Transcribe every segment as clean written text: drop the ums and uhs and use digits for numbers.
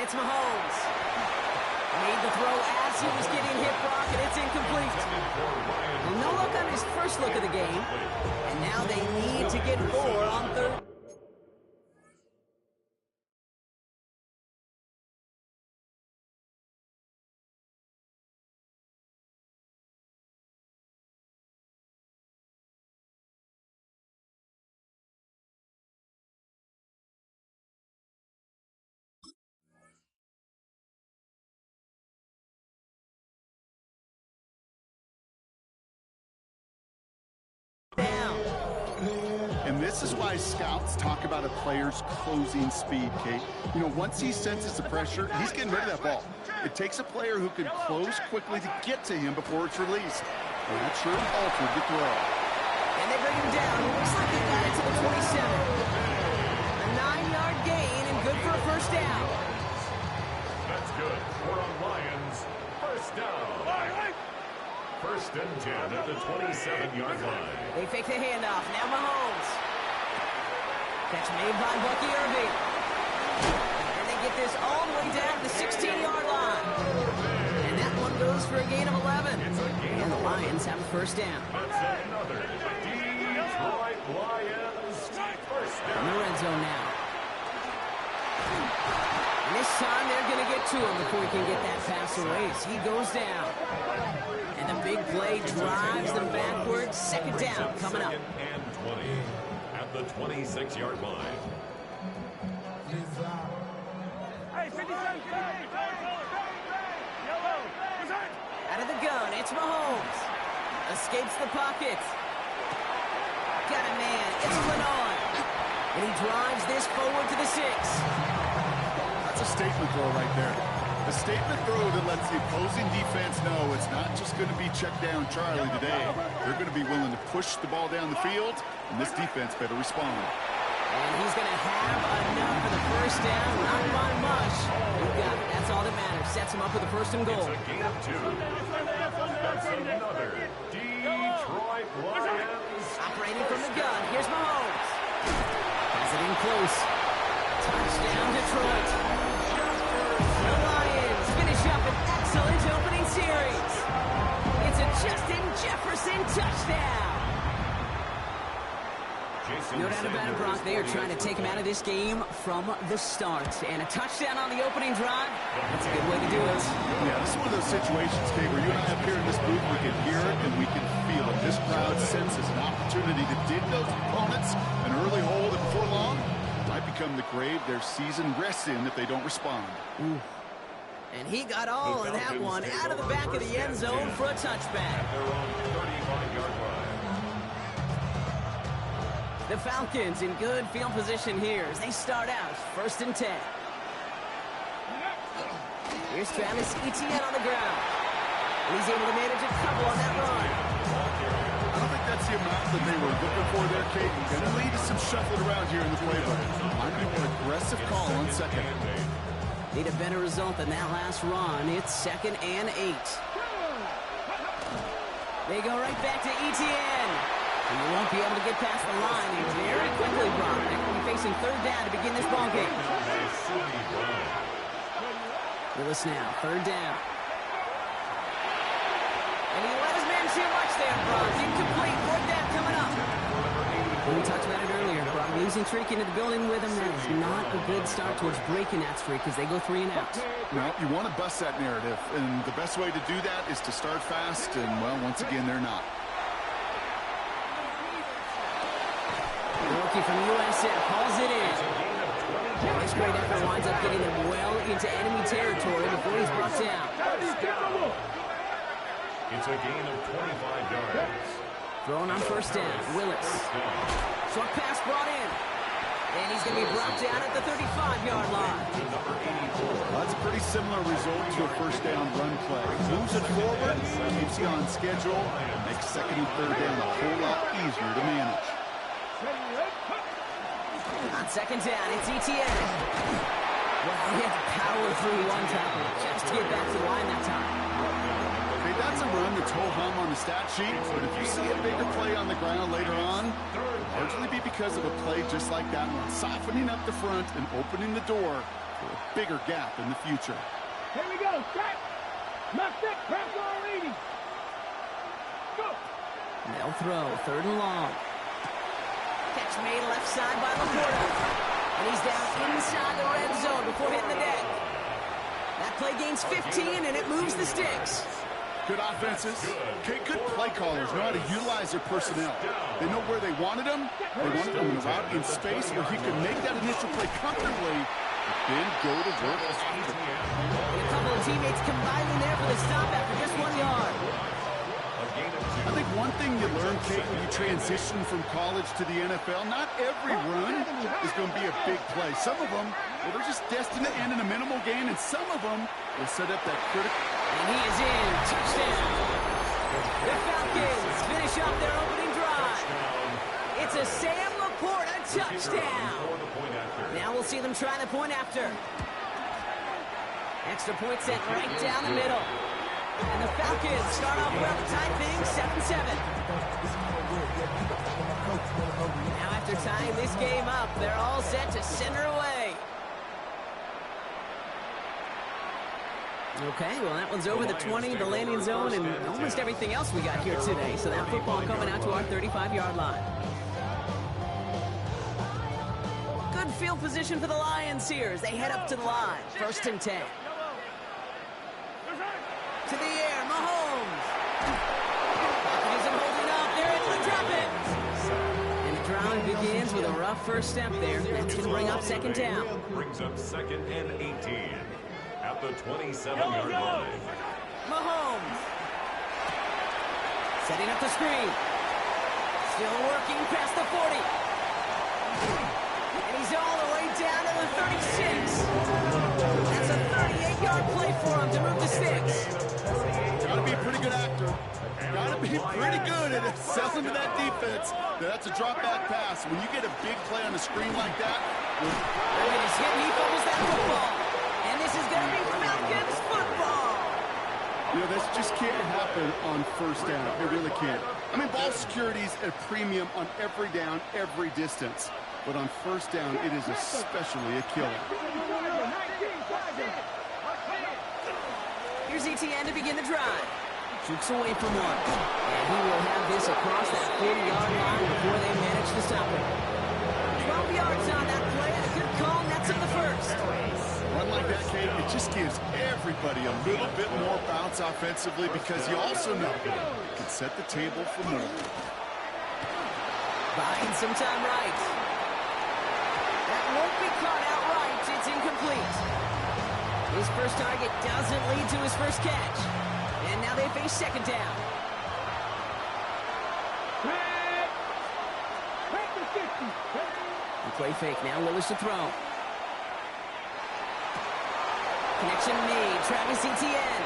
It's Mahomes. Made the throw as he was getting hit, Brock, and it's incomplete. Well, no luck on his first look of the game. And now they need to get 4 on third. And this is why scouts talk about a player's closing speed, Kate. You know, once he senses the pressure, he's getting rid of that ball. It takes a player who can close quickly to get to him before it's released. And that sure altered the throw. And they bring him down. Looks like he got it to the 27. A 9-yard gain and good for a first down. That's good. We're on Lions. First down. First and 10 at the 27-yard line. They fake the handoff. Now Mahomes. Catch made by Bucky Irving. And they get this all the way down to the 16-yard line. And that one goes for a gain of 11. And the Lions have a first down. That's another Detroit Lions first In down. the red zone now. And this time they're going to get to him before he can get that pass away as he goes down. And the big play drives them backwards. Second down coming up. Second and 20 at the 26-yard line. Out of the gun, it's Mahomes. Escapes the pocket. Got a man, it's Lenoir. And he drives this forward to the 6. That's a statement throw right there. A statement throw that lets the opposing defense know it's not just going to be check down Charlie today. They're going to be willing to push the ball down the field, and this defense better respond. And he's going to have enough for the first down. Not by much. He got it. That's all that matters. Sets him up with the first and goal. It's a gain of 2. That's another Detroit Lions. Operating from the gun. Here's Mahomes. Has it in close. Touchdown, Detroit. The Lions finish up an excellent opening series. It's a Justin Jefferson touchdown. No doubt about it, Brock. They are trying to take him out of this game from the start. And a touchdown on the opening drive, that's a good way to do it. Yeah, this is one of those situations, Kate, where you and I up here in this booth, we can hear it and we can feel it. This crowd senses an opportunity to dig those opponents an early hole that before long might become the grave their season rests in if they don't respond. Ooh. And he got all of that one out of the back of the end zone for a touchback. Their own 35-yard line. The Falcons in good field position here as they start out first and 10. Here's Travis Etienne on the ground. And he's able to manage a couple on that run. I don't think that's the amount that they were looking for there, Kate. Going to lead to some shuffling around here in the playbook. I'm going to an aggressive call on second. Need a better result than that last run. It's second and 8. They go right back to Etienne. And you won't be able to get past the line very quickly, Brock. They're going to be facing third down to begin this ball game. Willis now, third down. And he let his man too much there, Brock. Incomplete, fourth down coming up. We talked about it earlier, Brock. Losing streak into the building with him, that is not a good start towards breaking that streak as they go 3 and out. Well, you want to bust that narrative, and the best way to do that is to start fast, and, well, once again, they're not. The rookie from USF calls it in. This great effort winds up getting him well into enemy territory before he's brought down. It's a gain of 25 yards. Throwing on first down, Willis. Short pass brought in. And he's going to be brought down at the 35-yard line. Well, that's a pretty similar result to a first down run play. Moves it forward, keeps you on schedule, and makes second and third down a whole lot easier to manage. On second down, it's Etienne. Well, he had to power through one tackle just to get back to the line that time. Okay, that's a run that's ho-hum on the stat sheet, but if you see a bigger play on the ground later on, it'll largely be because of a play just like that one, softening up the front and opening the door for for a bigger gap in the future. Here we go. Set. Left it. Press on leading. Go. They'll throw. 3rd and long. Catch made left side by Laporta. And he's down inside the red zone before hitting the deck. That play gains 15, and it moves the sticks. Good offenses. Okay, good play callers know how to utilize their personnel. They know where they wanted them. They wanted them in a route in space where he could make that initial play comfortably, then go to work. And a couple of teammates combining there for the stop after just 1 yard. I think one thing you learn, Kate, when you transition from college to the NFL, not every run is going to be a big play. Some of them, well, they're just destined to end in a minimal gain, and some of them will set up that critical. And he is in. Touchdown. The Falcons finish up their opening drive. It's a Sam Laporta touchdown. Now we'll see them try the point after. Extra point set right down the middle. And the Falcons start off well to tie things 7-7. Now after tying this game up, they're all set to center away. Okay, well that one's over the 20, the landing zone, and almost everything else we got here today. So that football coming out to our 35-yard line. Good field position for the Lions here as they head up to the line. 1st and 10. To the air, Mahomes. Isn't holding up. They're able to drop it. And the drive begins with a rough first step there. That's going to bring up 2nd down. Brings up 2nd and 18 at the 27-yard line. Mahomes. Setting up the screen. Still working past the 40. And he's all the way down to the 36. That's a 38-yard play for him to move the sticks. Got to be a pretty good actor. Got to be pretty good at selling to that defense. That's a drop-back pass. When you get a big play on the screen like that, He's hit, he fumbles that football. And this is going to be Falcons football. you know, this just can't happen on 1st down. It really can't. I mean, ball security's a premium on every down, every distance. But on 1st down, it is especially a killer. Here's ETN to begin the drive. Jukes away from one. And he will have this across that 40-yard line before they manage to stop him. 12 yards on that play, and a good call nets him the 1st. Run like that, Kate, it just gives everybody a little bit more bounce offensively because you also know it can set the table for more. Buying some time right. That won't be caught outright. It's incomplete. His first target doesn't lead to his first catch. And now they face 2nd down. The play fake now. Lewis to throw. Connection made. Travis Etienne.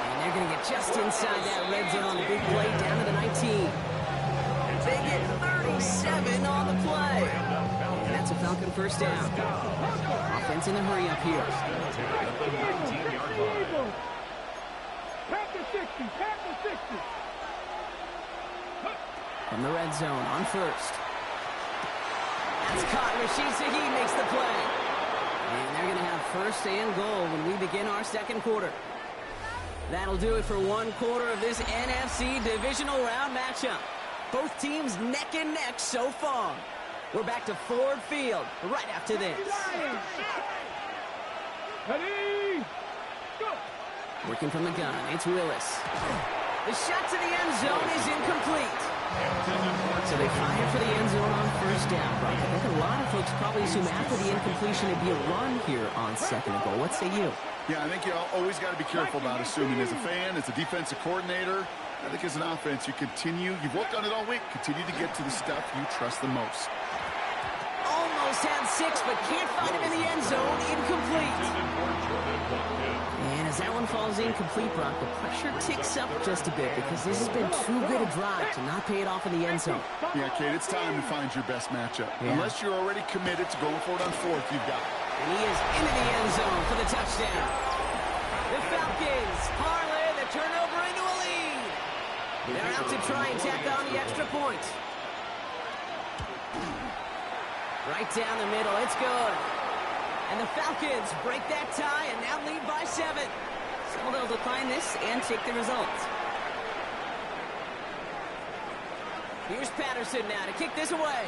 And they're going to get just inside that red zone on the big play down to the 19. They get 37 on the play. And that's a Falcon 1st down. Offense in a hurry up here. From the red zone on 1st. That's caught. Rashid Shaheed makes the play. And they're going to have 1st and goal when we begin our 2nd quarter. That'll do it for 1 quarter of this NFC divisional round matchup. Both teams neck and neck so far. We're back to Ford Field right after this. Ready, go. Working from the gun, it's Willis. The shot to the end zone is incomplete. So they fire for the end zone on 1st down, Brock. I think a lot of folks probably assume after the incompletion it'd be a run here on 2nd and goal. What say you? Yeah, I think you always got to be careful about assuming as a fan, as a defensive coordinator. I think as an offense, you've worked on it all week, continue to get to the stuff you trust the most. Almost had 6, but can't find him in the end zone. Incomplete. And as that one falls incomplete, Brock, the pressure ticks up just a bit because this has been too good a drive to not pay it off in the end zone. Yeah, Kate, it's time to find your best matchup. Yeah. Unless you're already committed to going for it on 4th, you've got it. And he is into the end zone for the touchdown. The Falcons parlay the turnover into a lead. They're out to try and tack on the extra point. Right down the middle, it's good. And the Falcons break that tie and now lead by 7. So they'll decline this and take the result. Here's Patterson now to kick this away.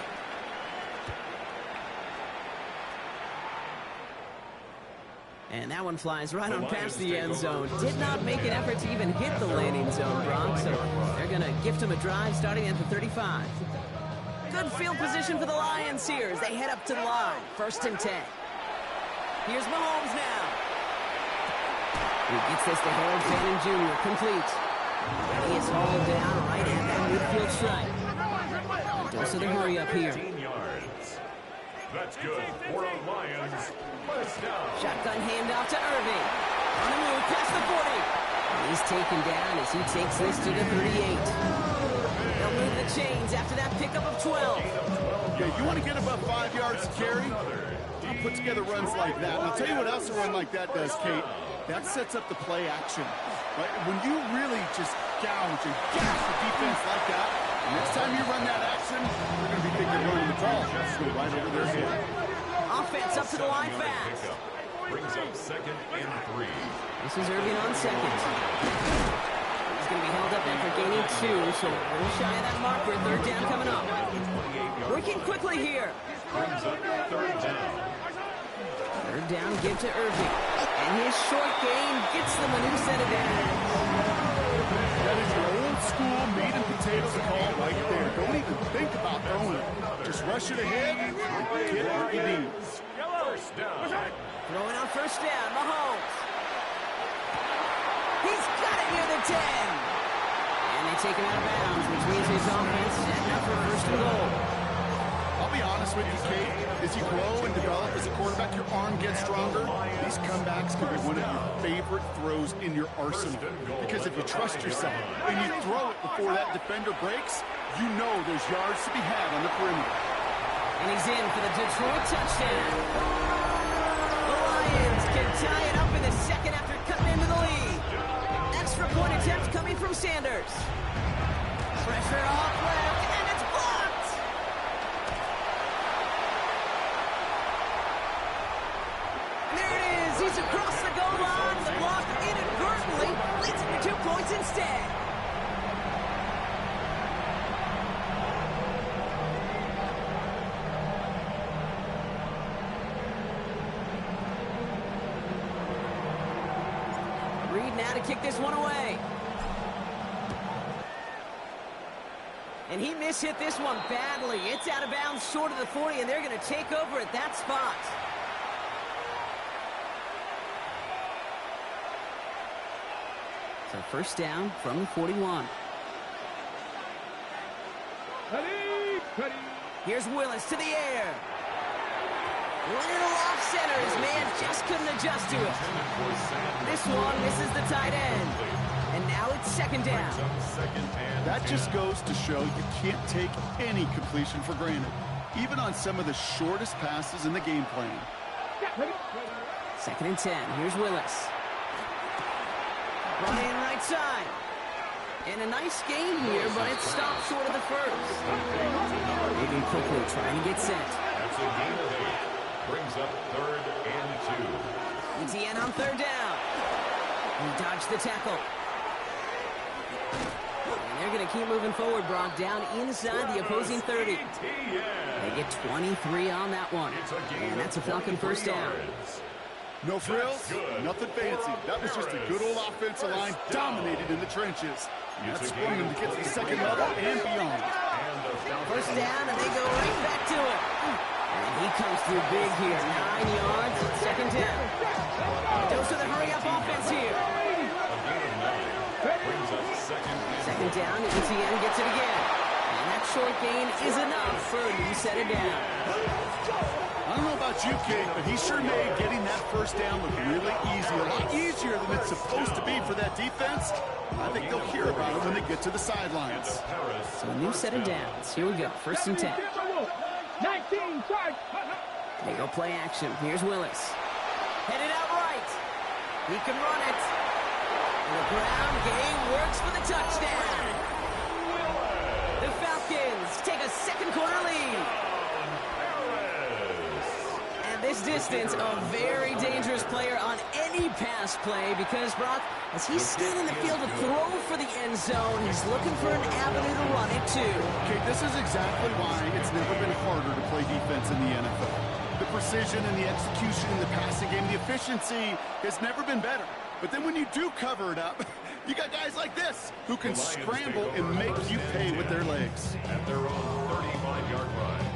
And that one flies right on past the end zone. Did not make an effort to even hit the landing zone, Bronx. So they're going to gift him a drive starting at the 35. Good field position for the Lions here as they head up to the line. 1st and 10. Here's Mahomes now. He gets this to Harold Fannin Jr. complete. And he is hauled down right at that midfield stripe. Dose of the hurry up here. 15 yards. That's good. 4 on Lions. First down. Shotgun handoff to Irving. On the move past the 40. And he's taken down as he takes this to the 38. They'll move the chains after that pickup of 12. Yeah, you want to get above 5 yards to carry? I'll put together runs like that. And I'll tell you what else a run like that does, Kate. That sets up the play action. Right? When you really just gouge and gash the defense like that, next time you run that action, they're going to be thinking running the ball. Just go right over their head. Offense up to the line fast. Brings up 2nd and 3. This is Irving on 2nd. He's going to be held up after gaining 2, so a little shy of that marker. 3rd down coming up. Working quickly here. Brings up 3rd down. 3rd down, give to Irving. And his short game gets them a new set of downs. That is your old school meat and potatoes call right there. Don't even think about throwing it. Just rush it ahead and get what you need. First down. Throwing on 1st down, Mahomes. He's got it near the 10. And they take him out of bounds, which means his offense setting up for 1st and goal. I'll be honest with you, Kate. As you grow and develop as a quarterback, your arm gets stronger. These comebacks can be one of your favorite throws in your arsenal. Because if you trust yourself and you throw it before that defender breaks, you know there's yards to be had on the perimeter. And he's in for the Detroit touchdown. The Lions can tie it up in the 2nd after cutting into the lead. Extra point attempt coming from Sanders. Pressure off left, and it's blocked. There it is. He's across the goal line. The block inadvertently leads him to 2 points instead. Reed now to kick this one away. And he mishit this one badly. It's out of bounds short of the 40, and they're going to take over at that spot. So 1st down from the 41. Here's Willis to the air. Little off center. His man just couldn't adjust to it. This one misses the tight end. And now it's 2nd down. That just goes to show you can't take any completion for granted, even on some of the shortest passes in the game plan. 2nd and 10. Here's Willis. Running right side. And a nice gain here, but it stopped short of the 1st. Moving quickly, trying to get set. That's a gain of 8. Brings up 3rd and 2. ETN on 3rd down. He dodged the tackle. And they're going to keep moving forward, Brock, down inside the opposing 30. They get 23 on that one. And that's a Falcon 1st down. No frills, nothing fancy. That was just a good old offensive line dominated in the trenches. That sprung them to get to the 2nd level and beyond. 1st down, and they go right back to it. And he comes through big here. 9 yards, 2nd down. Dose of the hurry-up offense here. Brings up 2nd down, ETN gets it again. And that short gain is enough for a new set of down. I don't know about you, Kate, but he sure made getting that 1st down look really easy. A lot easier than it's supposed to be for that defense. I think they'll hear about it when they get to the sidelines. So a new set of downs. Here we go, 1st and 10. 19, charge. They go play action. Here's Willis. Headed out right. He can run it. And the ground game works for the touchdown. The Falcons take a 2nd quarter lead. And this distance, a very dangerous player on any pass play because, Brock, as he's scanning the field to throw for the end zone, he's looking for an avenue to run it too. Okay, this is exactly why it's never been harder to play defense in the NFL. The precision and the execution in the passing game, the efficiency has never been better. But then when you do cover it up, you got guys like this who can scramble and make you pay with their legs. At their own 35-yard line.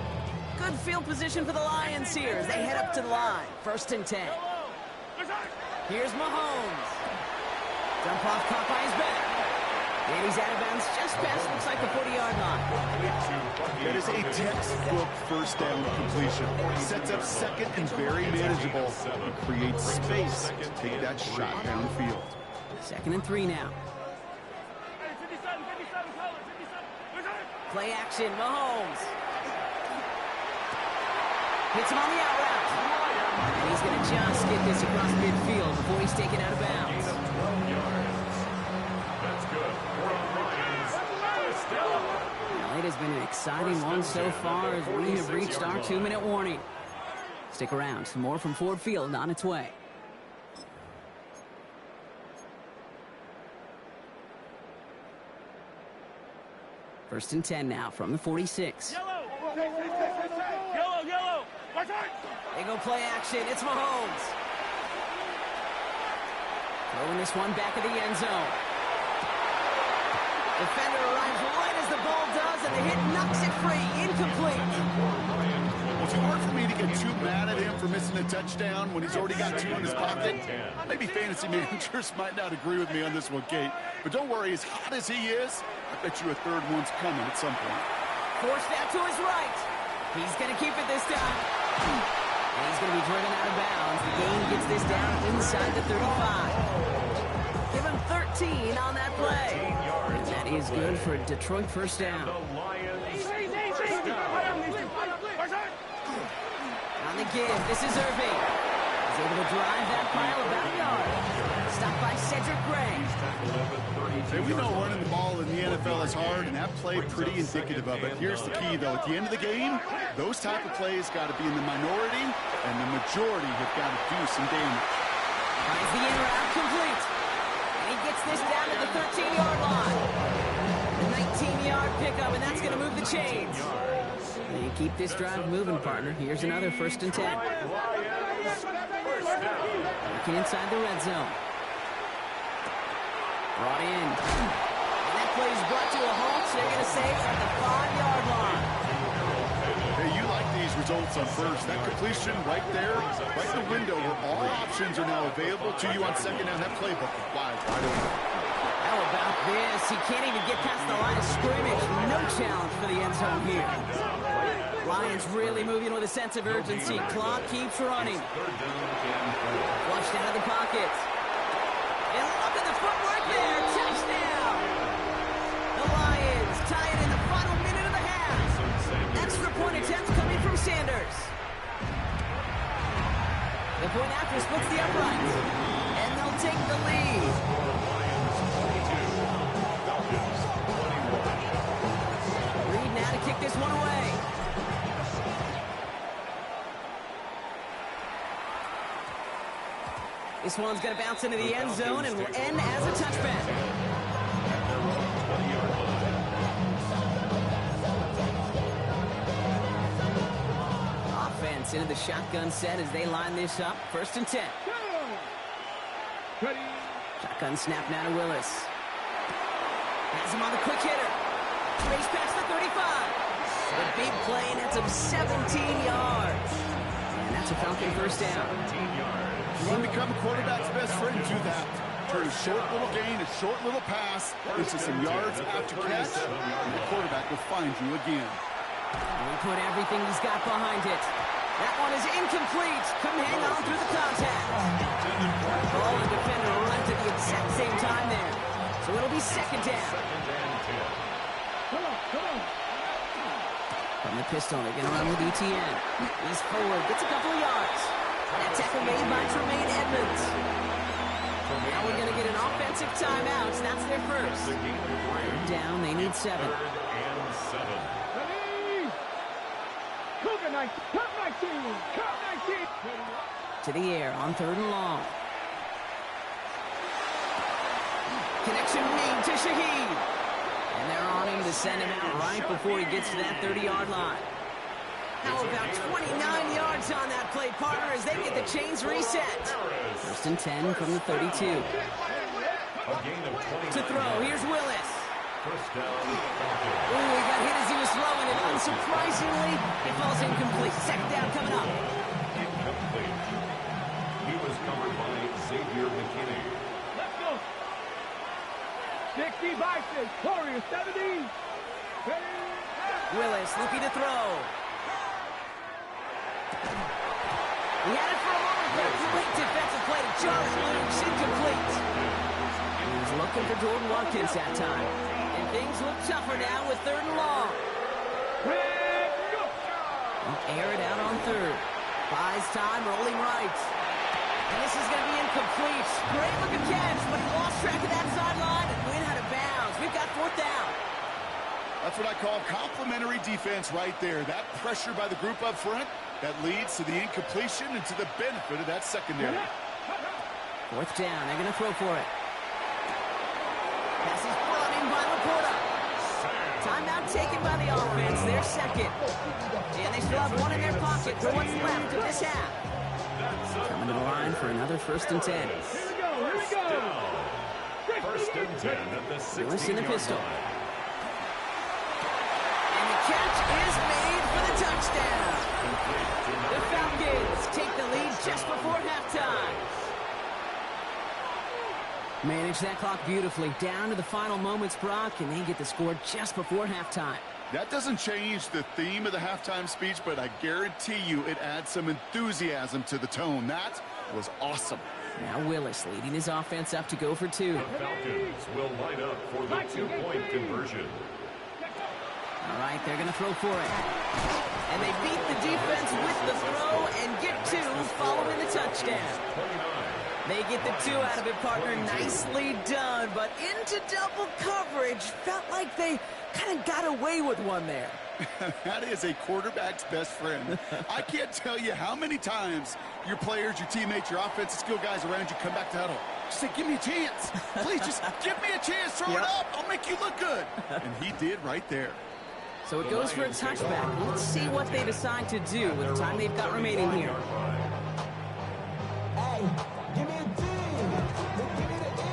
Good field position for the Lions here as they head up to the line. 1st and 10. Here's Mahomes. Dump off caught by his back. And he's out of bounds just past, looks like the 40-yard line. That is a textbook first down completion. Sets up second and very manageable. And creates space to take that shot downfield. 2nd and 3 now. Play action, Mahomes. Hits him on the out route. And he's going to just get this across midfield before he's taken out of bounds. That's good. We're on Lions. First down. Well, it has been an exciting one so far as we have reached our 2-minute warning. Stick around. Some more from Ford Field on its way. First and 10 now from the 46. Yellow! Watch out! They go play action. It's Mahomes. Throwing this one back of the end zone. Defender arrives right as the ball does, and the hit knocks it free. Incomplete. Well, it's hard for me to get too mad at him for missing a touchdown when he's already got 2 in his pocket. Maybe fantasy managers might not agree with me on this one, Kate. But don't worry, as hot as he is, I bet you a third one's coming at some point. Forced out to his right. He's going to keep it this time. And he's going to be driven out of bounds. The gain gets this down inside the 35. Give him 13 on that play. And that is good for a Detroit first down. The Lions. On the give, this is Irving. He's able to drive that pile about a yard. Stopped by Cedric Gray. Hey, we know running the ball in the NFL is hard, and that play pretty indicative of it. Here's the key, though. At the end of the game, those type of plays got to be in the minority, and the majority have got to do some damage. Finds the in route complete. And he gets this down to the 13-yard line. The 19-yard pickup, and that's going to move the chains. And you keep this drive moving, partner. Here's another 1st and 10. Working inside the red zone. Brought in. And that play is brought to a halt, so they're going to save at the 5-yard line. Hey, you like these results on first. That completion right there, right in the window where all options are now available to you on second down. That playbook is wide open. How about this? He can't even get past the line of scrimmage. No challenge for the end zone here. Lions really moving with a sense of urgency. Clock keeps running. Flushed out of the pocket. And look at the footwork there. Touchdown! The Lions tie it in the final minute of the half. Extra point attempt coming from Sanders. The point after splits the uprights. And they'll take the lead. Reed now to kick this one away. This one's going to bounce into the end zone and will end as a touchback. Offense into the shotgun set as they line this up. 1st and 10. Shotgun snap now to Willis. Has him on the quick hitter. Race past the 35. The big play, and that's him 17 yards. And that's a Falcon first down. You want to become a quarterback's best friend, do that. Turn a short little gain, a short little pass into some yards after catch, and the quarterback will find you again. And he put everything he's got behind it. That one is incomplete. Couldn't hang on through the contact. Ball and defender run at the exact same time there. So it'll be 2nd down. From the pistol, they're going to run with ETN. He's forward, gets a couple of yards. That tackle made by Tremaine Edmonds. Now we're going to get an offensive timeout. That's their first. Third down, they need 7. And 7. Cooking Count 19. Count 19. To the air on 3rd and long. Connection made to Shaheed. And they're on him to send him out right before he gets to that 30-yard line. How about 29 yards on that play, partner, as they get the chains reset. 1st and 10 from the 32. To throw, here's Willis. First down. Ooh, he got hit as he was throwing it. Unsurprisingly, it falls incomplete. 2nd down coming up. Incomplete. He was covered by Xavier McKinney. Let's go. 60 by 6. Warriors 70. Willis looking to throw. He had it for a moment, but a great defensive play to Charles Lynch, incomplete. He was looking for Jordan Watkins that time. And things look tougher now with 3rd and long. He'll air it out on 3rd. Buys time, rolling right. And this is going to be incomplete. Great looking catch, but he lost track of that sideline and went out of bounds. We've got 4th down. That's what I call complimentary defense right there. That pressure by the group up front, that leads to the incompletion and to the benefit of that secondary. 4th down. They're going to throw for it. Pass is brought in by Laporta. Timeout taken by the offense. Their 2nd. And they still have 1 in their pocket for what's left of this half. Coming to the line for another 1st and 10. Here we go. 1st and 10 at the 16-yard Willis in the pistol. line. And the catch is made for the touchdown. The Falcons take the lead just before halftime. Manage that clock beautifully. Down to the final moments, Brock, and they get the score just before halftime. That doesn't change the theme of the halftime speech, but I guarantee you it adds some enthusiasm to the tone. That was awesome. Now Willis leading his offense up to go for 2. The Falcons will line up for the 2-point conversion. All right, they're going to throw for it. And they beat the defense with the throw and get 2 following the touchdown. 29. They get the 2 out of it, partner. Nicely done, but into double coverage. Felt like they kind of got away with one there. That is a quarterback's best friend. I can't tell you how many times your players, your teammates, your offensive skill guys around you come back to huddle. Just say, give me a chance. Please, just give me a chance. Throw it up. I'll make you look good. And he did right there. So it goes for a touchback. Let's see what they decide to do with the time they've got remaining here. Hey, give me a D. Give me the E.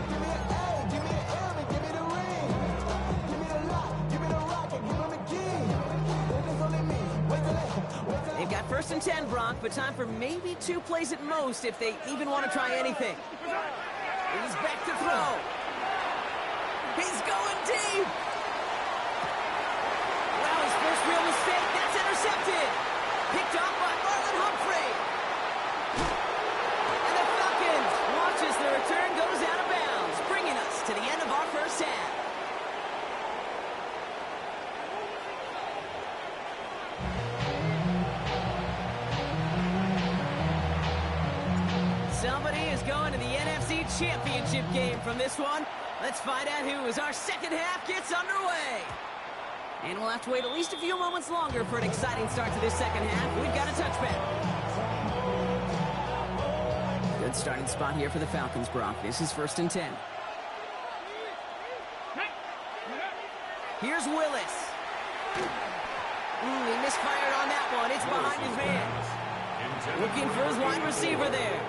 Give me an A. Give me an M. And give me the ring. Give me the lock. Give me the rock. And give me the key. There's only me. Wait till they... They've got 1st and 10, Brock, but time for maybe 2 plays at most if they even want to try anything. He's back to throw. He's going deep. Wow, his first real mistake. That's intercepted. Picked off by Marlon Humphrey. And the Falcons watch as the return goes out of bounds, bringing us to the end of our 1st half. Somebody is going to the NFC Championship game from this one. Let's find out who as our 2nd half gets underway. And we'll have to wait at least a few moments longer for an exciting start to this 2nd half. We've got a touchback. Good starting spot here for the Falcons, Brock. This is 1st and 10. Here's Willis. Ooh, he misfired on that one. It's behind his man. Looking for his wide receiver there.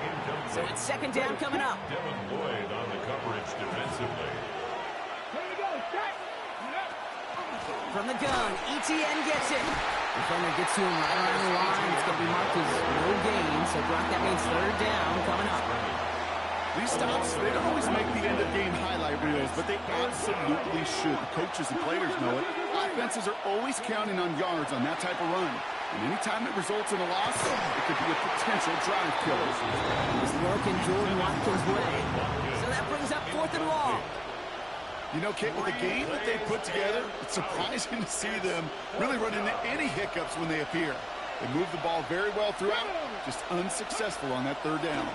So it's 2nd down coming up. Devin Lloyd on the coverage defensively. Here we go. Set. From the gun, ETN gets it. Defender gets to him right around the line. It's going to be marked as no gain. So, Brock, that means 3rd down coming up. These stops, they don't always make the end-of-game highlight reels, but they absolutely should. The coaches and players know it. Offenses are always counting on yards on that type of run. And anytime it results in a loss, it could be a potential drive killer. He's working Jordan Watkins' way. So that brings up 4th and long. You know, Kit, with the game that they put together, it's surprising to see them really run into any hiccups when they appear. They move the ball very well throughout, just unsuccessful on that 3rd down.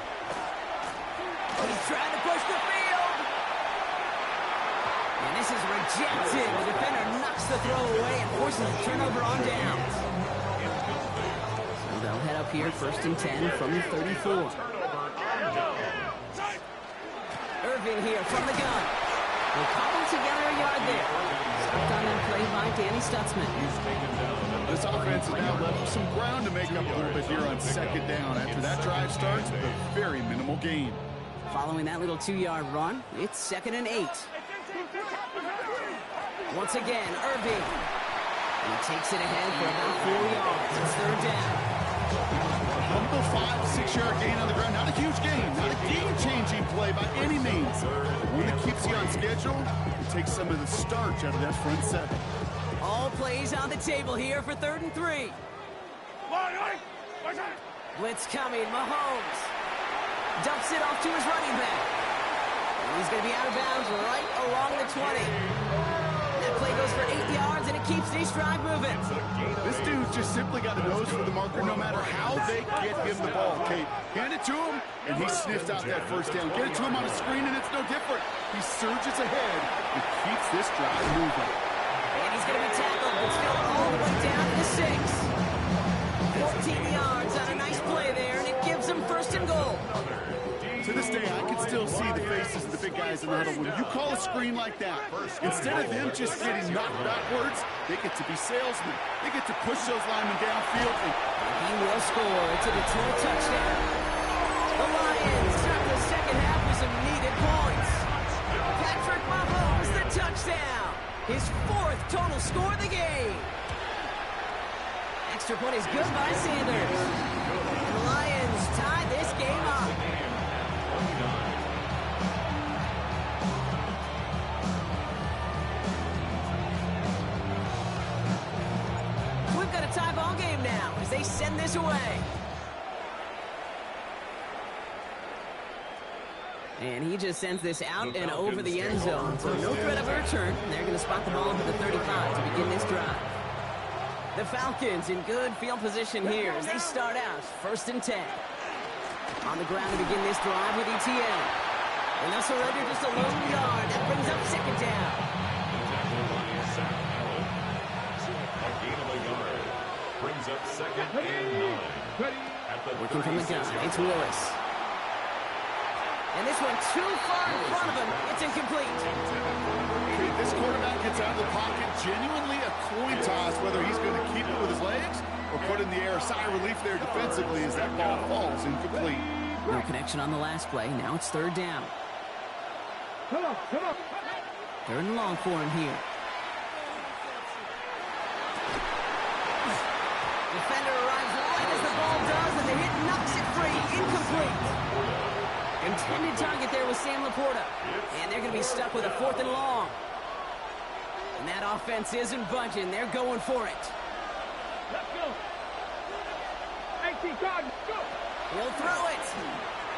He's trying to push the field. And this is rejected. The defender knocks the throw away and forces a turnover on downs. up here, 1st and 10 from the 34. Irving here from the gun. We'll cobble together a yard there. Stopped on that play by Danny Stutzman. This offense has now left some ground to make up a little bit here on 2nd down. After that drive starts with a very minimal gain. Following that little 2-yard run, it's 2nd and 8. Once again, Irving. And he takes it ahead for about 4 yards. It's 3rd down. Humble 5-6-yard gain on the ground. Not a huge gain. Not a game-changing play by any means. One that keeps you on schedule and takes some of the starch out of that front seven. All plays on the table here for 3rd and 3. Blitz coming. Mahomes dumps it off to his running back. And he's going to be out of bounds right along the 20. That play goes for 8 yards, and it keeps this drive moving. This dude's just simply got a nose for the marker no matter how they get him the ball, Kate. Hand it to him, and he sniffs out that 1st down. Get it to him on a screen, and it's no different. He surges ahead and keeps this drive moving. And he's going to be tackled, but still all the way down to the 6. 14 yards on a nice play there, and it gives him 1st and goal. To this day, I can still see the faces of the big guys in the huddle. When you call a screen like that, instead of them just getting knocked backwards, they get to be salesmen. They get to push those linemen downfield. He will score. It's a Detroit touchdown. The Lions start the 2nd half with some needed points. Patrick Mahomes, the touchdown. His 4th total score of the game. Extra point is good by Sanders. And the Lions tie this game up. We've got a tie ball game now as they send this away. And he just sends this out and over the end zone. So no threat of a return. They're going to spot the ball into the 35 to begin this drive. The Falcons in good field position here as they start out 1st and 10. On the ground to begin this drive with ETN. And they'll surrender just a lone yard. That brings up 2nd down. Brings up 2nd and 9. Working from the gun, it's Willis. And this one too far in front of him. It's incomplete. This quarterback gets out of the pocket, genuinely a coin toss, whether he's going to keep it with his legs or put in the air. Sigh of relief there defensively as that ball falls incomplete. No connection on the last play. Now it's 3rd down. Come on. 3rd and long for him here. Defender arrives right as the ball does, and the hit knocks it free. Incomplete. Intended target there was Sam Laporta. And they're going to be stuck with a 4th and long. And that offense isn't budging. They're going for it. Let's go. 18 guard, go. He'll throw it.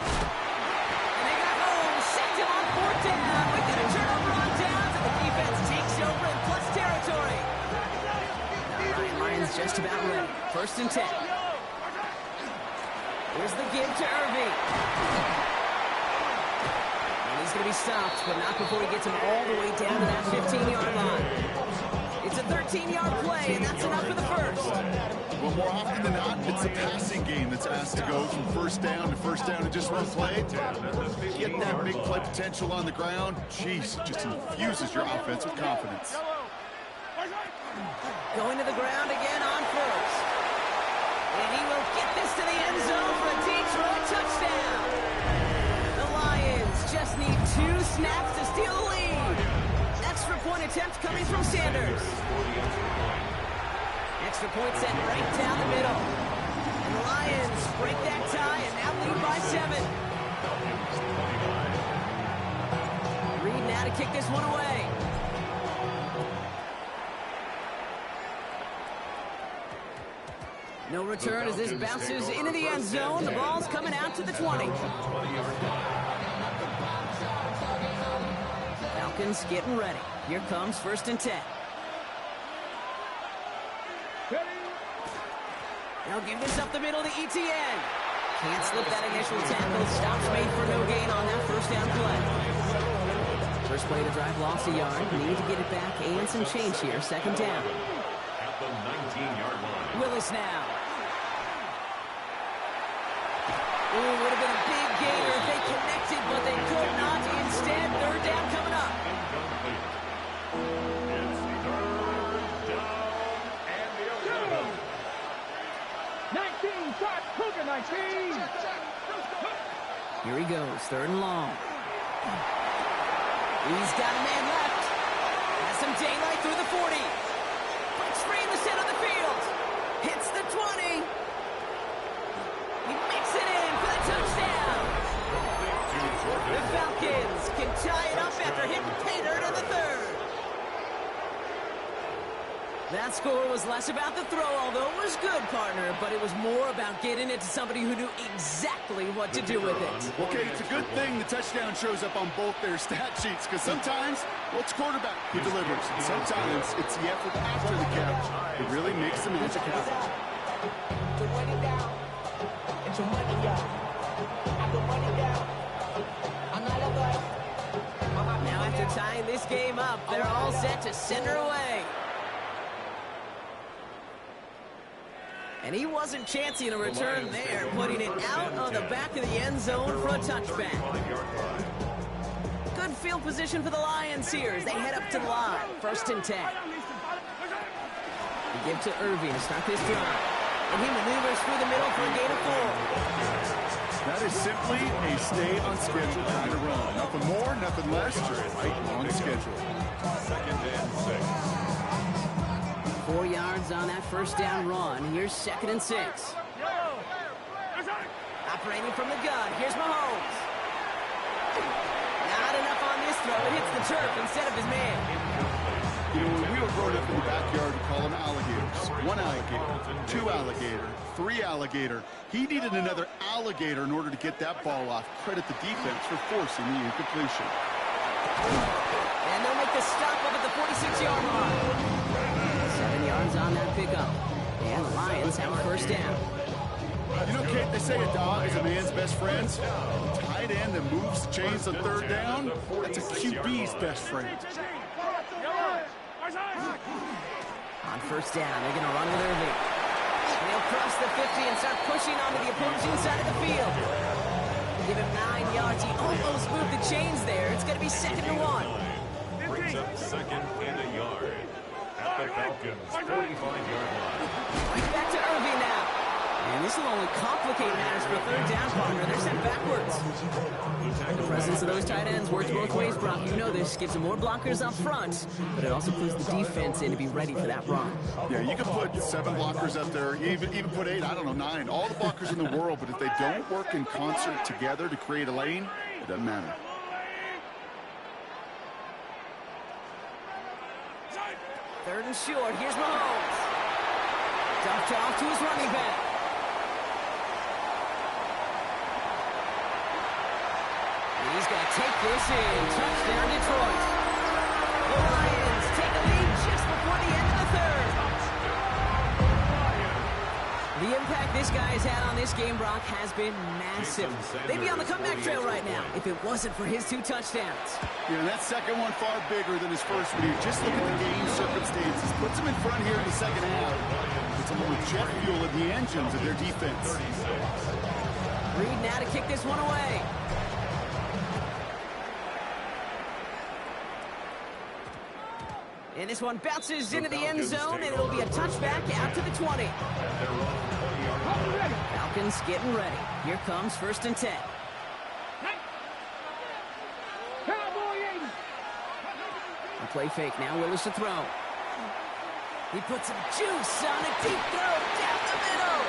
And they got home. Sacked him on 4th down. We got a turnover on downs, and the defense takes over in plus territory. Ryan Lyons just about ready. 1st and 10. Here's the give to Irving. And he's going to be stopped, but not before he gets him all the way down to that 15-yard line. It's a 13-yard play, and that's enough for the 1st. Well, more often than not, it's a passing game that's asked to go from 1st down to 1st down to just one play. Get that big play potential on the ground. Jeez, it just infuses your offense with confidence. Going to the ground again on 1st. And he will get this to the end zone for a Detroit touchdown. The Lions just need 2 snaps to steal the lead. Extra point attempt coming from Sanders. Extra point set right down the middle. And the Lions break that tie and now lead by 7. Reed now to kick this one away. No return as this bounces into the end zone. The ball's coming out to the 20. Falcons getting ready. Here comes 1st and 10. They'll give this up the middle to ETN. Can't slip that initial tackle. Stops made for no gain on that 1st down play. First play of the drive lost a yard. Need to get it back and some change here. 2nd down. At the 19-yard line. Willis now. Ooh, would have been a big gainer if they connected, but they could not. Instead, third down coming up. Incomplete. It's third down and the 11. 19, shot, Cougar 19. Here he goes, third and long. He's got a man left. Has some daylight through the 40. Breaks free in the center of the field. Hits the 20. He makes it in for the touchdown. The Falcons can tie it up after hitting pay dirt in the third. That score was less about the throw, although it was good, partner, but it was more about getting it to somebody who knew exactly what to do with it. Okay, it's a good thing the touchdown shows up on both their stat sheets, because sometimes, well, it's quarterback who delivers. And sometimes it's the effort after the catch that really makes the magic happen. To run it down and to money up. I can run it down. I'm not a boy. Now after tying this game up, they're all set to send her away. And he wasn't chancing a return there, putting it out on the back of the end zone for a touchback. Good field position for the Lions here as they head up to the line. First and 10. They give to Irving to start this drive. And he maneuvers through the middle for a gain of 4. That is simply a stay on schedule kind of run. Nothing more, nothing less, just right on schedule. Second and 6. 4 yards on that first down run. Here's second and 6. Operating from the gun. Here's Mahomes. Not enough on this throw. It hits the turf instead of his man. You know, when we were growing up in the backyard, we call them alligators. 1 alligator, 2 alligator, 3 alligator. He needed another alligator in order to get that ball off. Credit the defense for forcing the incompletion. And they'll make the stop up at the 46-yard line. 7 yards on that pickup. And the Lions have a first down. You know, Kate, they say a dog is a man's best friend. A tight end that moves the chains on third down, that's a QB's best friend. On first down, they're going to run with Irving. And he'll cross the 50 and start pushing onto the opposing side of the field. Give him 9 yards. He almost moved the chains there. It's going to be second and 1. Brings up second and a yard. At the Falcons' 45-yard line. Right back to Irving now. And this will only complicate matters for third down, partner. They're sent backwards. The presence of those tight ends works both ways, Brock. You know this. Gives them more blockers up front, but it also puts the defense in to be ready for that run. Yeah, you can put 7 blockers up there, even put 8, I don't know, 9. All the blockers in the world, but if they don't work in concert together to create a lane, it doesn't matter. Third and short. Here's Mahomes. Dumped off to his running back. He's going to take this in. Touchdown, Detroit. The Lions take a lead just before the end of the third. The impact this guy has had on this game, Brock, has been massive. They'd be on the comeback trail right now if it wasn't for his 2 touchdowns. Yeah, and that second one far bigger than his first one here. Just look at the game circumstances. Puts them in front here in the second half. It's a little jet fuel in the engines of their defense. Reed now to kick this one away. And this one bounces into the end zone, and it'll be a touchback out to the 20. Falcons getting ready. Here comes first and 10. A play fake. Now Willis to throw. He puts some juice on a deep throw down the middle.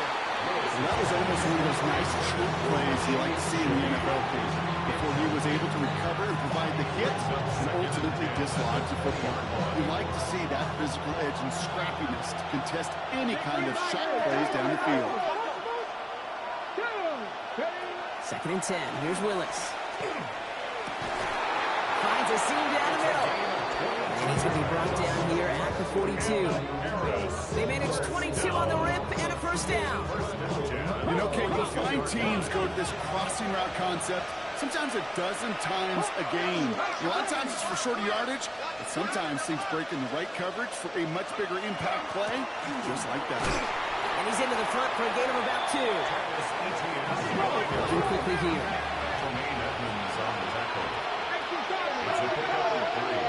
And that was almost one of those nice cheap plays you like to see in the NFL game, before he was able to recover and provide the hit and ultimately dislodge the football. You like to see that physical edge and scrappiness to contest any kind of shot plays down the field. Second and 10. Here's Willis. Finds a seam down the middle. And he's going to be brought down here at the 42. They managed 22 on the rip and a first down. You know, Kate, you'll find teams go to this crossing route concept sometimes a dozen times a game. A lot of times it's for shorter yardage, but sometimes things break in the right coverage for a much bigger impact play, just like that. And And he's into the front for a gain of about 2. Working quickly here. Tremaine Edmonds on the tackle. It's a pickup of 3.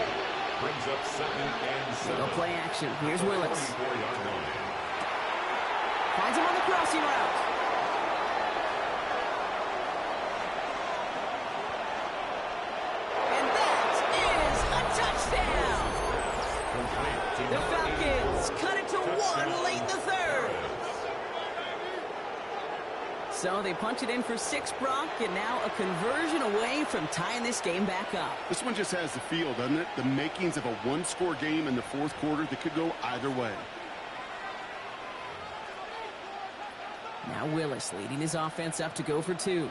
Brings up 2nd and 7. No play action. Here's Willis. 44-yard line. Finds him on the crossing route. And that is a touchdown. The Falcons cut it to 1 late in the 3rd. So they punch it in for 6, Brock, and now a conversion away from tying this game back up. This one just has the feel, doesn't it? The makings of a one-score game in the 4th quarter that could go either way. Now Willis leading his offense up to go for 2.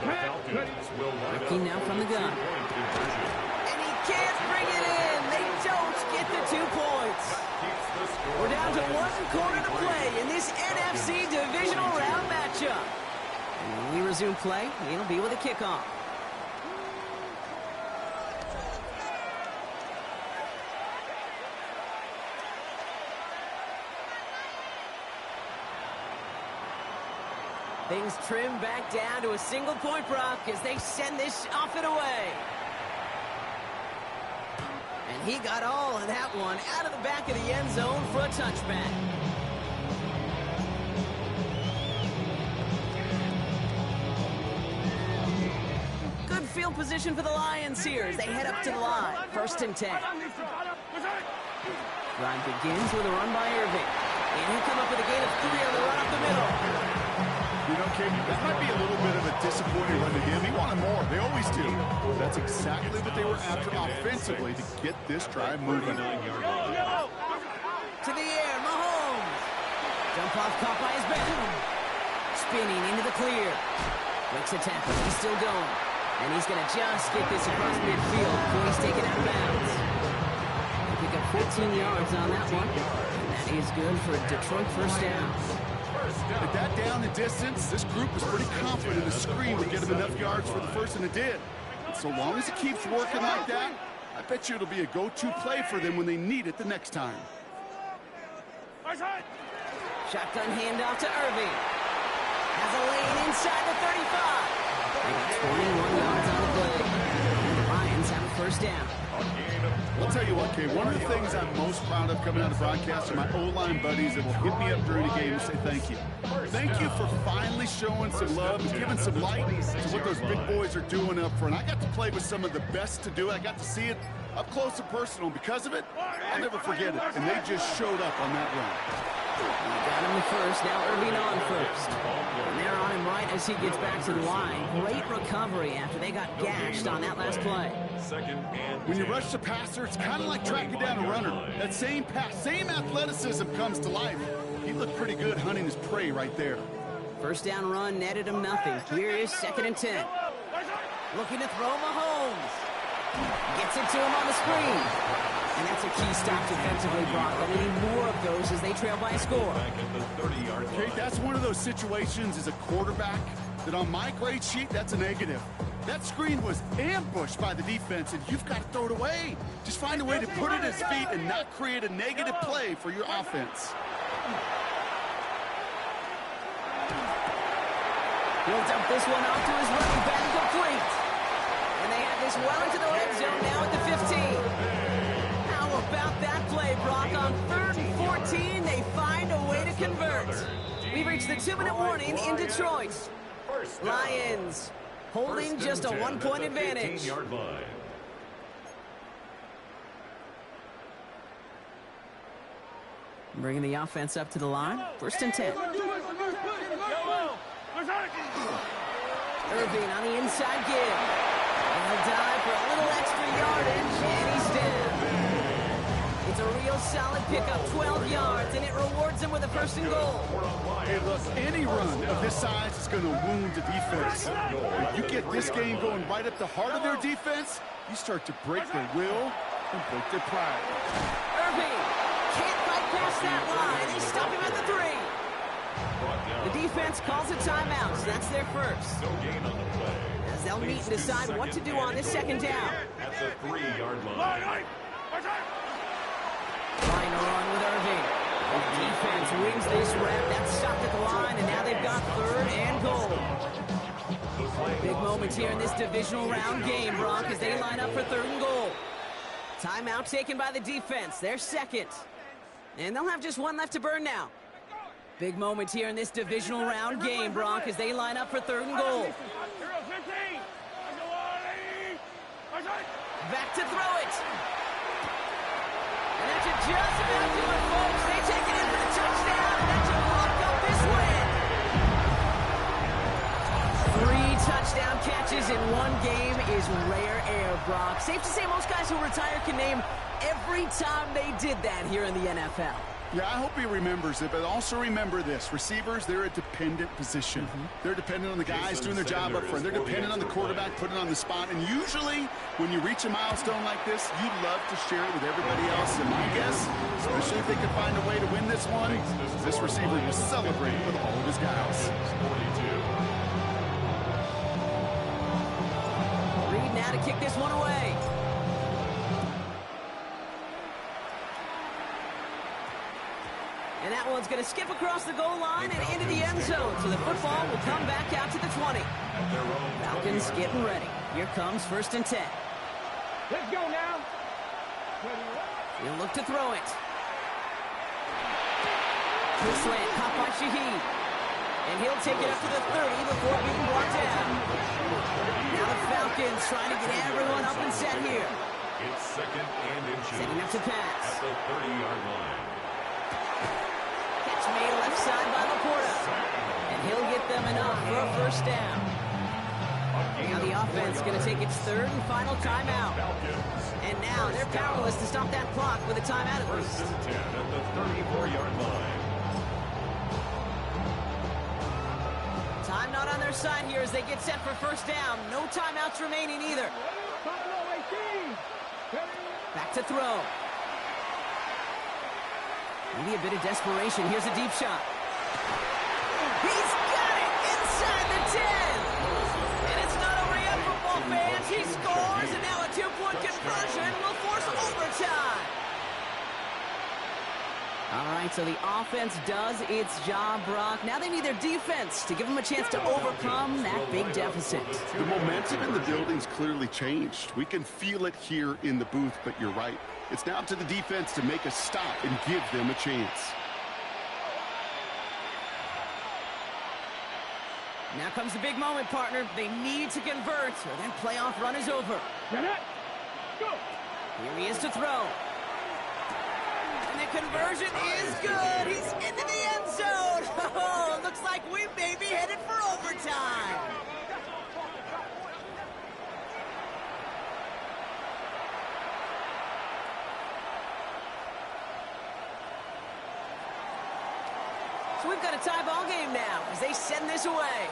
The Falcons will line up Looking now from the gun. two-point conversion. And he can't bring it in. They don't get the 2 points. Keeps the score. We're down to 1 quarter to play in this NFC divisional round matchup. And when we resume play, it'll be with a kickoff. Things trim back down to a single point, Brock, as they send this off and away. And he got all of that one out of the back of the end zone for a touchback. Good field position for the Lions here as they head up to the line. 1st and 10. Drive begins with a run by Irving. And he'll come up with a gain of 3 on the run up the middle. You know, Kate, that might be a little bit of a disappointing run to him. He wanted more. They always do. That's exactly what they were after offensively to get this drive moving. To the air, Mahomes. Jump off caught by his back. Spinning into the clear. Breaks a tackle. He's still going. And he's going to just get this across midfield before he's taken out of bounds. He'll pick up 14 yards on that one. And that is good for a Detroit 1st down. At that down the distance, this group was pretty confident the screen would get him enough yards for the 1st, and it did. And so long as it keeps working like that, I bet you it'll be a go-to play for them when they need it the next time. Shotgun handoff to Irving. Has a lane inside the 35. They got 21 yards on the play. And the Lions have a 1st down. I'll tell you what, Kay, one of the things I'm most proud of coming out of broadcast are my O-line buddies that will hit me up during the game and say thank you. Thank you for finally showing some love and giving some light to what those big boys are doing up front. I got to play with some of the best to do it. I got to see it up close and personal. Because of it, I'll never forget it. And they just showed up on that run. Got him the 1st, now Irving on 1st. And they're on him right as he gets back to the line. Great recovery after they got gashed on that last play. When you rush the passer, it's kind of like tracking down a runner. That same pass, same athleticism comes to life. He looked pretty good hunting his prey right there. 1st down run netted him nothing. Here is 2nd and 10. Looking to throw Mahomes. Gets it to him on the screen. And that's a key stop defensively, Brock. They need more of those as they trail by a score. Okay, that's one of those situations as a quarterback that on my grade sheet, that's a negative. That screen was ambushed by the defense, and you've got to throw it away. Just find a way to put it at his feet and not create a negative play for your offense. He'll dump this one off to his running back, complete. And they have this well into the red zone now at the 15. How about that play, Brock? On 3rd and 14, they find a way to convert. We've reached the 2-minute warning in Detroit. Lions holding just a 1-point advantage. Bringing the offense up to the line. 1st and 10. Irving on the inside give. And he'll dive for a little extra yardage, and he's down. It's a real solid pickup, 12 yards, and it rewards him with a 1st and goal. Hey, look, any run of this size is going to wound the defense. If you get this game going right at the heart of their defense, you start to break their will and break their pride. Irving can't fight past that line. They stop him at the 3. The defense calls a timeout, so that's their 1st. No gain on the play. As they'll meet and decide what to do on this 2nd down. At the 3-yard line. Trying to run with Irving. Defense wins this rep. That's stopped at the line, and now they've got 3rd and goal. Big moments here in this divisional round game, Brock, as they line up for 3rd and goal. Timeout taken by the defense. They're 2nd. And they'll have just 1 left to burn now. Big moments here in this divisional round game, Brock, as they line up for 3rd and goal. Back to throw it. And that should just about do it, folks. They take it in for the touchdown, and that should lock up this win. 3 touchdown catches in 1 game is rare air, Brock. Safe to say most guys who retire can name every time they did that here in the NFL. Yeah, I hope he remembers it, but also remember this. Receivers, they're a dependent position. They're dependent on the guys doing their job up front. They're dependent on the quarterback putting on the spot. And usually, when you reach a milestone like this, you love to share it with everybody else. And my guess, especially if they can find a way to win this one, this receiver will celebrate with all of his guys. Reed now to kick this one away. And that one's going to skip across the goal line and into the end zone. So the football will come back out to the 20. Falcons getting ready. Here comes 1st and 10. Let's go now. He'll look to throw it. Quick slant, caught by Shaheed. And he'll take it up to the 30 before being brought down. Now the Falcons trying to get everyone up and set here. It's 2nd and inches. Setting up to pass. At the 30-yard line. Made left side by Laporta. And he'll get them enough for a 1st down. Now the offense going to take its 3rd and final timeout. And now they're powerless to stop that clock with a timeout at least. 1st and 10 at the 34-yard line. Time not on their side here as they get set for 1st down. No timeouts remaining either. Back to throw. Maybe a bit of desperation. Here's a deep shot. He's got it inside the 10. And it's not over yet, football fans. He scores, and now a 2-point conversion will force overtime. All right, so the offense does its job, Brock. Now they need their defense to give them a chance to overcome that big deficit. The momentum in the building's clearly changed. We can feel it here in the booth, but you're right. It's now up to the defense to make a stop and give them a chance. Now comes the big moment, partner. They need to convert, or that playoff run is over. Go. Here he is to throw. And the conversion is good. He's into the end zone. Oh, looks like we may be headed for overtime. So we've got a tie ball game now as they send this away.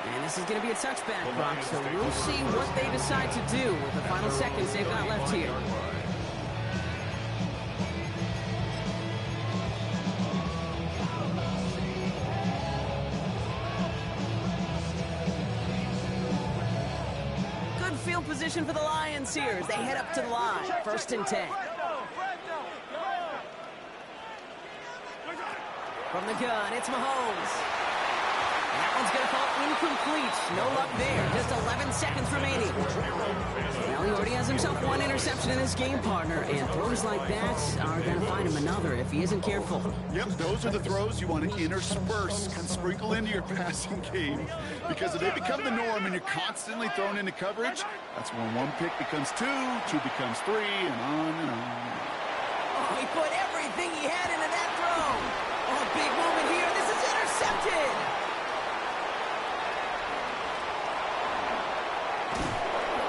And this is going to be a touchback, Brock, so we'll see what they decide to do with the final seconds they've got left here. Good field position for the Lions here as they head up to the line. 1st and 10. From the gun, it's Mahomes. That one's going to fall incomplete. No luck there. Just 11 seconds remaining. Well, he already has himself 1 interception in this game, partner, and throws like that are going to find him another if he isn't careful. Yep, those are the throws you want to intersperse, kind of sprinkle into your passing game. Because if they become the norm and you're constantly thrown into coverage, that's when 1 pick becomes 2, 2 becomes 3, and on and on. Oh, he put everything he had into that throw. Oh, big moment here. This is intercepted.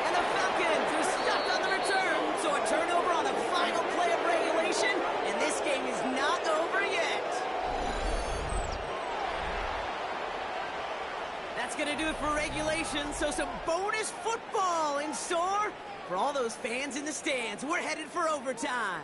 And the Falcons are stopped on the return. So a turnover on the final play of regulation. And this game is not over yet. That's going to do it for regulation. So some bonus football in store for all those fans in the stands. We're headed for overtime.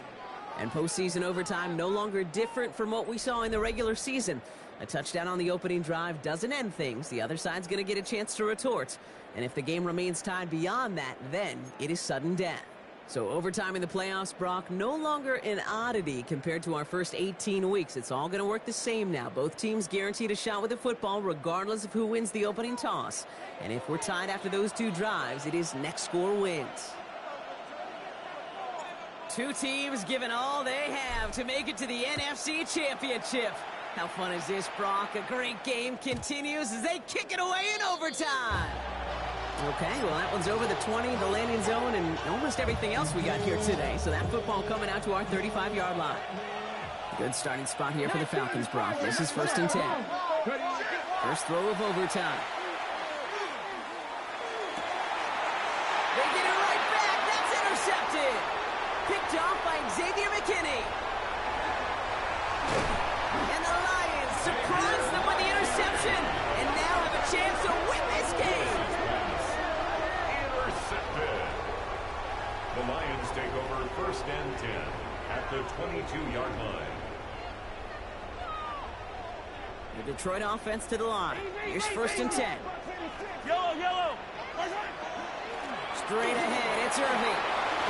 And postseason overtime no longer different from what we saw in the regular season. A touchdown on the opening drive doesn't end things. The other side's going to get a chance to retort. And if the game remains tied beyond that, then it is sudden death. So overtime in the playoffs, Brock, no longer an oddity compared to our first 18 weeks. It's all going to work the same now. Both teams guaranteed a shot with the football regardless of who wins the opening toss. And if we're tied after those 2 drives, it is next score wins. 2 teams giving all they have to make it to the NFC Championship. How fun is this, Brock? A great game continues as they kick it away in overtime. Okay, well, that one's over the 20, the landing zone, and almost everything else we got here today. So that football coming out to our 35-yard line. Good starting spot here for the Falcons, Brock. This is 1st and 10. First throw of overtime. They get it right back. That's intercepted. Picked off by Xavier McKinney. And the Lions surprise them with the interception and now have a chance to win this game. Intercepted. The Lions take over 1st and 10 at the 22-yard line. The Detroit offense to the line. Here's 1st and 10. Yellow. Straight ahead, it's Irving.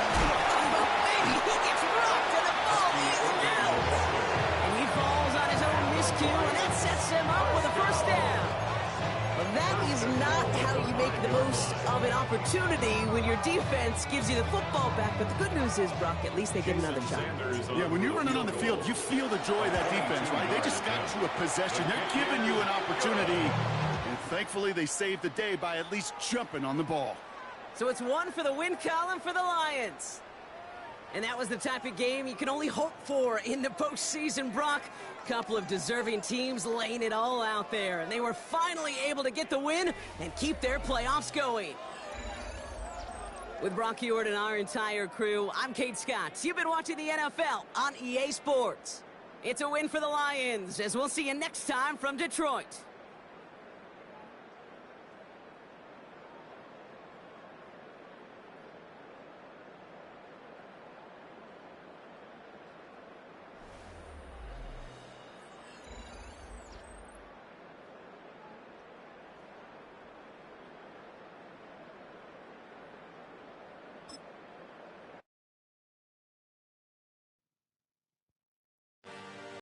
Oh, baby, he gets rocked and the ball is out. And he falls on his own miscue, and that sets him up with a 1st down. But that is not how you make the most of an opportunity when your defense gives you the football back. But the good news is, Brock, at least they get another shot. Yeah, when you're running on the field, you feel the joy of that defense, right? They just got you a possession. They're giving you an opportunity. And thankfully, they saved the day by at least jumping on the ball. So it's 1 for the win column for the Lions. And that was the type of game you can only hope for in the postseason, Brock. Couple of deserving teams laying it all out there. And they were finally able to get the win and keep their playoffs going. With Brock Huard and our entire crew, I'm Kate Scott. You've been watching the NFL on EA Sports. It's a win for the Lions, as we'll see you next time from Detroit.